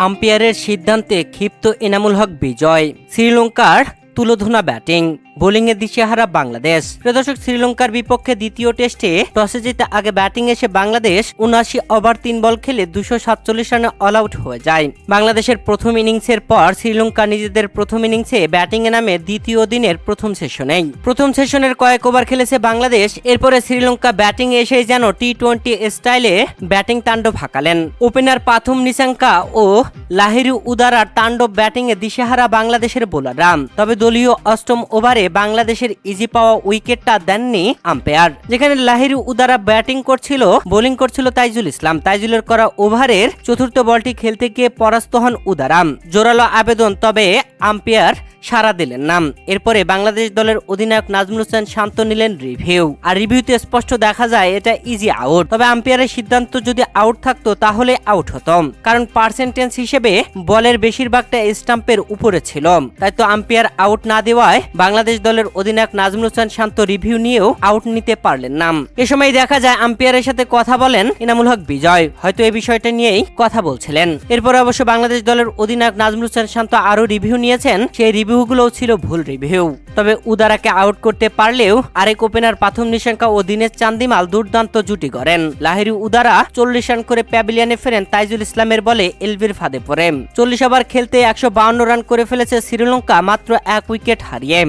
আম্পায়ারের সিদ্ধান্তে ক্ষিপ্ত এনামুল হক বিজয়। শ্রীলঙ্কার তুলোধনা ব্যাটিং, বোলিংয়ে দিশেহারা বাংলাদেশ। প্রদর্শক, শ্রীলঙ্কার বিপক্ষে দ্বিতীয় টেস্টে টসে জিতে আগে ব্যাটিং এসে বাংলাদেশ ৭৯ ওভার ৩ বল খেলে ২৪৭ রানে অল আউট হয়ে যায়। বাংলাদেশের প্রথম ইনিংসের পর শ্রীলঙ্কা নিজেদের প্রথম ইনিংসে ব্যাটিংয়ে নামে দ্বিতীয় দিনের প্রথম সেশনেই। প্রথম সেশনের কয়েক ওভার খেলেছে বাংলাদেশ। এরপরে শ্রীলঙ্কা ব্যাটিং এসে যেন টি-20 স্টাইলে ব্যাটিং তাণ্ডব হাঁকালেন। ওপেনার পাথুম নিসাঙ্কা ও লাহিরু উদারার তাণ্ডব ব্যাটিংয়ে দিশেহারা বাংলাদেশের বোলাররা। তবে দলীয় অষ্টম ওভারে বাংলাদেশের ইজি পাওয়া উইকেটটা দেননি আম্পায়ার। যেখানে লাহিরু উদারা ব্যাটিং করছিল, বোলিং করছিল তাইজুল ইসলাম। তাইজুলের করা ওভারের চতুর্থ বলটি খেলতে গিয়ে পরাস্ত হন উদারাম। জোরালো আবেদন, তবে আম্পায়ার সাড়া দিলেন না। এরপরে বাংলাদেশ দলের অধিনায়ক নাজমুল হোসেন শান্ত নিলেন রিভিউ। আর রিভিউতে স্পষ্ট দেখা যায় এটা ইজি আউট। তবে আম্পায়ারের সিদ্ধান্ত যদি আউট থাকতো তাহলে আউট হতো, কারণ পার্সেন্টেজ হিসেবে বলের বেশিরভাগটা স্টাম্পের উপরে ছিল। তাই তো আম্পায়ার আউট না দেওয়ায় বাংলাদেশ দলের অধিনায়ক নাজমুল হোসেন শান্ত রিভিউ নিয়েও আউট নিতে পারলেন না। এ সময় দেখা যায় আম্পায়ারের সাথে কথা বলেন এনামুল হক বিজয়, হয়তো এই বিষয়টা নিয়েই কথা বলছিলেন। এরপর অবশ্য বাংলাদেশ দলের অধিনায়ক নাজমুল হোসেন শান্ত আরো রিভিউ নিয়েছেন। সেই রিভিউগুলোও ছিল ভুল রিভিউ। তবে উদারাকে আউট করতে পারলেও আরেক ওপেনার পাথুম নিসাঙ্কা ও দীনেশ চান্দিমাল দুর্দান্ত জুটি করেন। লাহিরু উদারা ৪০ রান করে প্যাভিলিয়নে ফেরেন তাইজুল ইসলামের বলে এলবির ফাঁদে পড়ে। ৪০ ওভার খেলতে ১৫২ রান করে ফেলেছে শ্রীলঙ্কা মাত্র ১ উইকেট হারিয়ে।